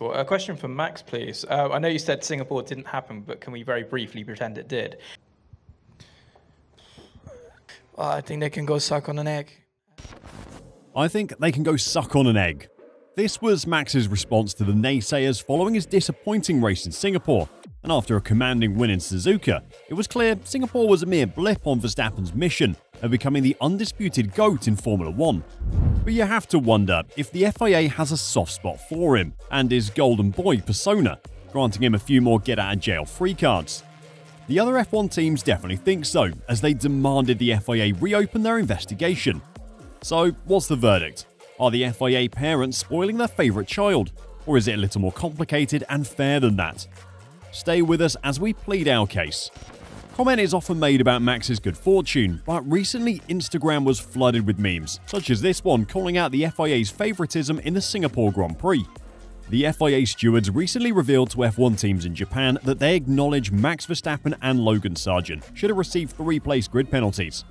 Well, a question for Max, please. I know you said Singapore didn't happen, but can we very briefly pretend it did? Well, I think they can go suck on an egg. I think they can go suck on an egg. This was Max's response to the naysayers following his disappointing race in Singapore, and after a commanding win in Suzuka, it was clear Singapore was a mere blip on Verstappen's mission of becoming the undisputed GOAT in Formula 1. But you have to wonder if the FIA has a soft spot for him and his golden boy persona, granting him a few more get-out-of-jail free cards. The other F1 teams definitely think so, as they demanded the FIA reopen their investigation. So, what's the verdict? Are the FIA parents spoiling their favourite child, or is it a little more complicated and fair than that? Stay with us as we plead our case. Comment is often made about Max's good fortune, but recently Instagram was flooded with memes, such as this one calling out the FIA's favouritism in the Singapore Grand Prix. The FIA stewards recently revealed to F1 teams in Japan that they acknowledge Max Verstappen and Logan Sargeant should have received 3-place grid penalties.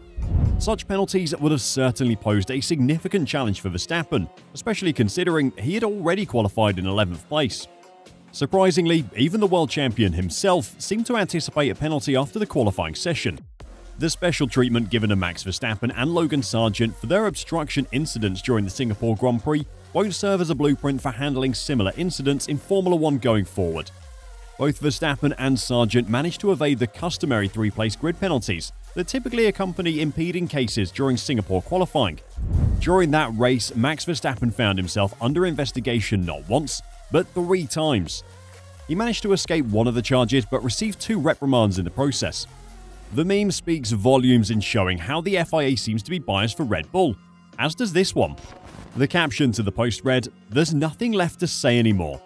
Such penalties would have certainly posed a significant challenge for Verstappen, especially considering he had already qualified in 11th place. Surprisingly, even the world champion himself seemed to anticipate a penalty after the qualifying session. The special treatment given to Max Verstappen and Logan Sargeant for their obstruction incidents during the Singapore Grand Prix won't serve as a blueprint for handling similar incidents in Formula 1 going forward. Both Verstappen and Sargeant managed to evade the customary 3-place grid penalties that typically accompany impeding cases during Singapore qualifying. During that race, Max Verstappen found himself under investigation not once, but 3 times. He managed to escape one of the charges but received 2 reprimands in the process. The meme speaks volumes in showing how the FIA seems to be biased for Red Bull, as does this one. The caption to the post read, "There's nothing left to say anymore."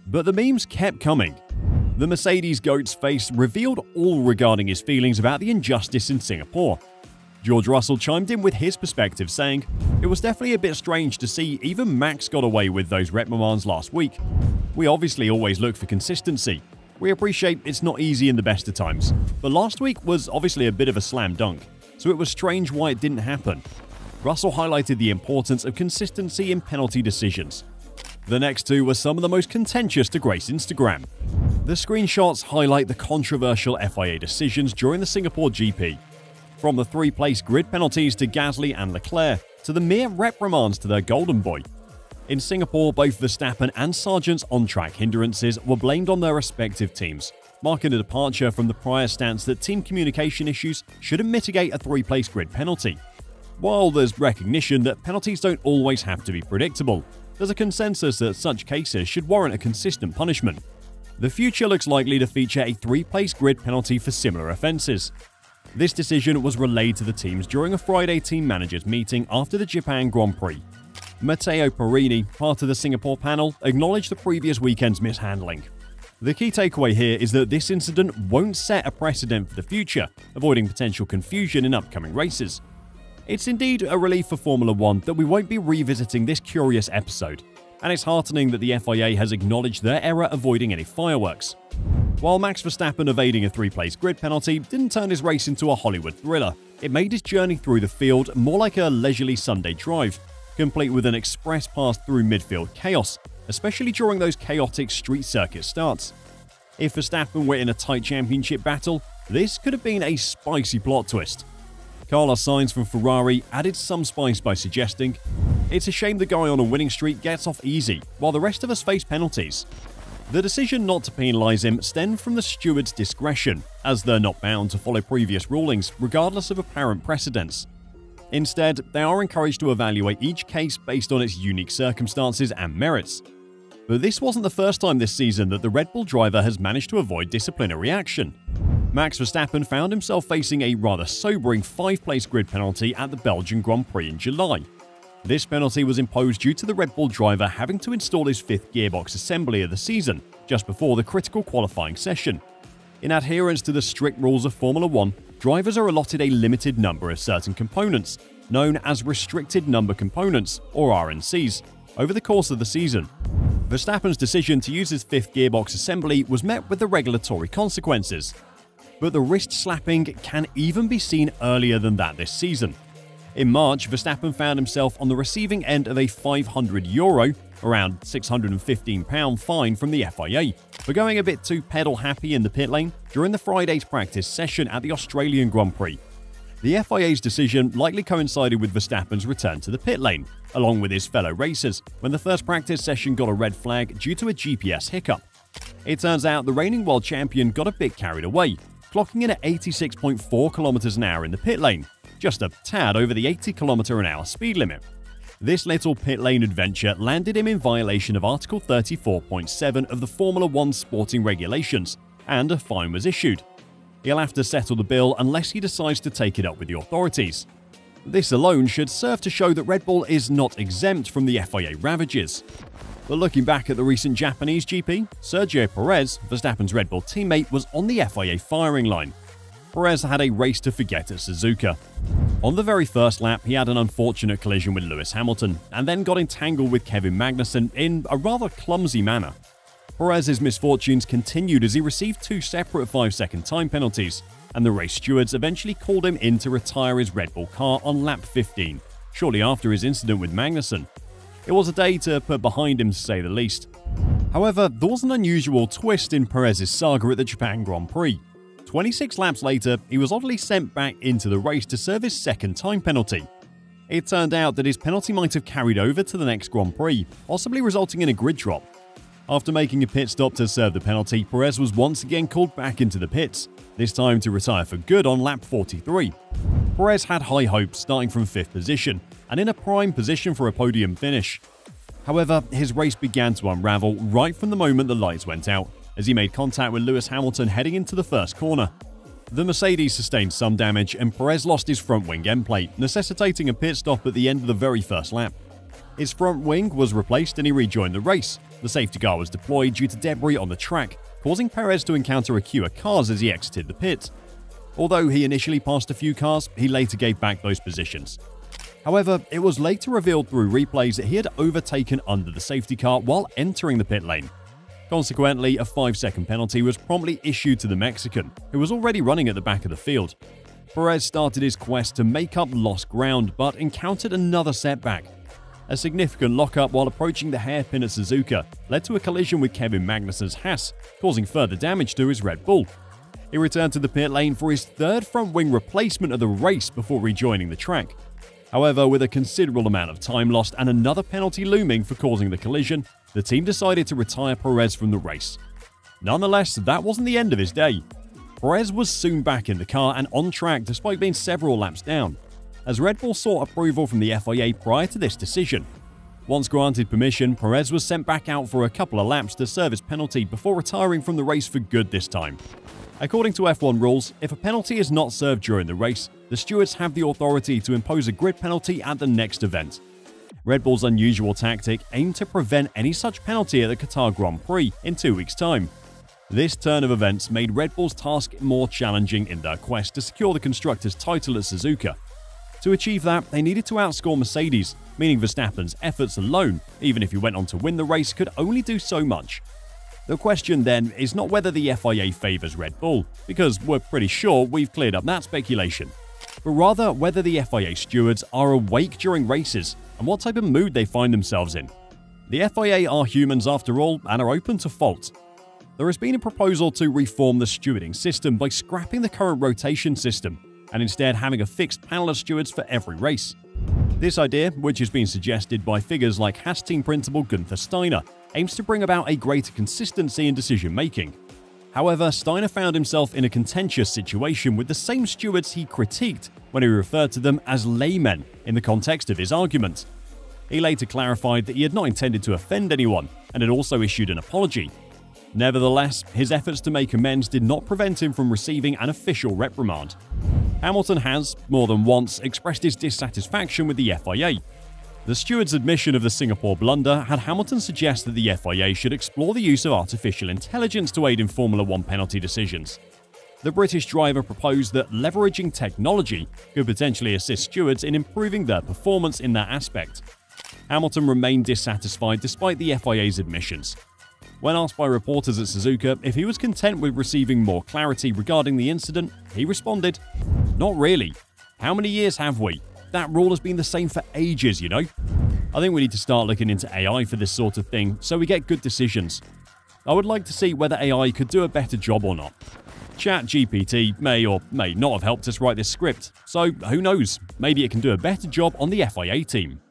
But the memes kept coming. The Mercedes GOAT's face revealed all regarding his feelings about the injustice in Singapore. George Russell chimed in with his perspective, saying, "It was definitely a bit strange to see even Max got away with those reprimands last week. We obviously always look for consistency. We appreciate it's not easy in the best of times, but last week was obviously a bit of a slam dunk, so it was strange why it didn't happen." Russell highlighted the importance of consistency in penalty decisions. The next 2 were some of the most contentious to grace Instagram. The screenshots highlight the controversial FIA decisions during the Singapore GP. From the 3-place grid penalties to Gasly and Leclerc, to the mere reprimands to their golden boy. In Singapore, both Verstappen and Sargeant's on-track hindrances were blamed on their respective teams, marking a departure from the prior stance that team communication issues shouldn't mitigate a 3-place grid penalty. While there's recognition that penalties don't always have to be predictable, there's a consensus that such cases should warrant a consistent punishment. The future looks likely to feature a 3-place grid penalty for similar offences. This decision was relayed to the teams during a Friday team managers meeting after the Japan Grand Prix. Matteo Perini, part of the Singapore panel, acknowledged the previous weekend's mishandling. The key takeaway here is that this incident won't set a precedent for the future, avoiding potential confusion in upcoming races. It's indeed a relief for Formula 1 that we won't be revisiting this curious episode, and it's heartening that the FIA has acknowledged their error avoiding any fireworks. While Max Verstappen evading a 3-place grid penalty didn't turn his race into a Hollywood thriller, it made his journey through the field more like a leisurely Sunday drive, complete with an express pass through midfield chaos, especially during those chaotic street circuit starts. If Verstappen were in a tight championship battle, this could have been a spicy plot twist. Carlos Sainz from Ferrari added some spice by suggesting, "It's a shame the guy on a winning streak gets off easy, while the rest of us face penalties." The decision not to penalise him stemmed from the stewards' discretion, as they're not bound to follow previous rulings, regardless of apparent precedents. Instead, they are encouraged to evaluate each case based on its unique circumstances and merits. But this wasn't the first time this season that the Red Bull driver has managed to avoid disciplinary action. Max Verstappen found himself facing a rather sobering 5-place grid penalty at the Belgian Grand Prix in July. This penalty was imposed due to the Red Bull driver having to install his 5th gearbox assembly of the season, just before the critical qualifying session. In adherence to the strict rules of Formula 1, drivers are allotted a limited number of certain components, known as restricted number components, or RNCs, over the course of the season. Verstappen's decision to use his 5th gearbox assembly was met with the regulatory consequences. But the wrist slapping can even be seen earlier than that this season. In March, Verstappen found himself on the receiving end of a €500 around £615 fine from the FIA, for going a bit too pedal-happy in the pit lane during the Friday's practice session at the Australian Grand Prix. The FIA's decision likely coincided with Verstappen's return to the pit lane, along with his fellow racers, when the first practice session got a red flag due to a GPS hiccup. It turns out the reigning world champion got a bit carried away, clocking in at 86.4 km an hour in the pit lane, just a tad over the 80 km an hour speed limit. This little pit lane adventure landed him in violation of Article 34.7 of the Formula 1 sporting regulations, and a fine was issued. He'll have to settle the bill unless he decides to take it up with the authorities. This alone should serve to show that Red Bull is not exempt from the FIA ravages. But looking back at the recent Japanese GP, Sergio Perez, Verstappen's Red Bull teammate, was on the FIA firing line. Perez had a race to forget at Suzuka. On the very first lap, he had an unfortunate collision with Lewis Hamilton, and then got entangled with Kevin Magnussen in a rather clumsy manner. Perez's misfortunes continued as he received 2 separate 5-second time penalties, and the race stewards eventually called him in to retire his Red Bull car on lap 15, shortly after his incident with Magnussen. It was a day to put behind him, to say the least. However, there was an unusual twist in Perez's saga at the Japan Grand Prix. 26 laps later, he was oddly sent back into the race to serve his second time penalty. It turned out that his penalty might have carried over to the next Grand Prix, possibly resulting in a grid drop. After making a pit stop to serve the penalty, Perez was once again called back into the pits, this time to retire for good on lap 43. Perez had high hopes, starting from 5th position, and in a prime position for a podium finish. However, his race began to unravel right from the moment the lights went out, as he made contact with Lewis Hamilton heading into the first corner. The Mercedes sustained some damage, and Perez lost his front wing end plate, necessitating a pit stop at the end of the very first lap. His front wing was replaced and he rejoined the race. The safety car was deployed due to debris on the track, causing Perez to encounter a queue of cars as he exited the pit. Although he initially passed a few cars, he later gave back those positions. However, it was later revealed through replays that he had overtaken under the safety car while entering the pit lane. Consequently, a 5-second penalty was promptly issued to the Mexican, who was already running at the back of the field. Perez started his quest to make up lost ground, but encountered another setback. A significant lockup while approaching the hairpin at Suzuka led to a collision with Kevin Magnussen's Haas, causing further damage to his Red Bull. He returned to the pit lane for his third front wing replacement of the race before rejoining the track. However, with a considerable amount of time lost and another penalty looming for causing the collision, the team decided to retire Perez from the race. Nonetheless, that wasn't the end of his day. Perez was soon back in the car and on track despite being several laps down, as Red Bull sought approval from the FIA prior to this decision. Once granted permission, Perez was sent back out for a couple of laps to serve his penalty before retiring from the race for good this time. According to F1 rules, if a penalty is not served during the race, the stewards have the authority to impose a grid penalty at the next event. Red Bull's unusual tactic aimed to prevent any such penalty at the Qatar Grand Prix in 2 weeks' time. This turn of events made Red Bull's task more challenging in their quest to secure the constructors' title at Suzuka. To achieve that, they needed to outscore Mercedes, meaning Verstappen's efforts alone, even if he went on to win the race, could only do so much. The question then is not whether the FIA favours Red Bull, because we're pretty sure we've cleared up that speculation, but rather whether the FIA stewards are awake during races and what type of mood they find themselves in. The FIA are humans after all and are open to fault. There has been a proposal to reform the stewarding system by scrapping the current rotation system and instead having a fixed panel of stewards for every race. This idea, which has been suggested by figures like Haas team principal Gunther Steiner, aims to bring about a greater consistency in decision-making. However, Steiner found himself in a contentious situation with the same stewards he critiqued when he referred to them as laymen in the context of his argument. He later clarified that he had not intended to offend anyone and had also issued an apology. Nevertheless, his efforts to make amends did not prevent him from receiving an official reprimand. Hamilton has, more than once, expressed his dissatisfaction with the FIA. The steward's admission of the Singapore blunder had Hamilton suggest that the FIA should explore the use of artificial intelligence to aid in Formula 1 penalty decisions. The British driver proposed that leveraging technology could potentially assist stewards in improving their performance in that aspect. Hamilton remained dissatisfied despite the FIA's admissions. When asked by reporters at Suzuka if he was content with receiving more clarity regarding the incident, he responded, "Not really. How many years have we? That rule has been the same for ages, you know." I think we need to start looking into AI for this sort of thing so we get good decisions. I would like to see whether AI could do a better job or not. ChatGPT may or may not have helped us write this script, so who knows, maybe it can do a better job on the FIA team.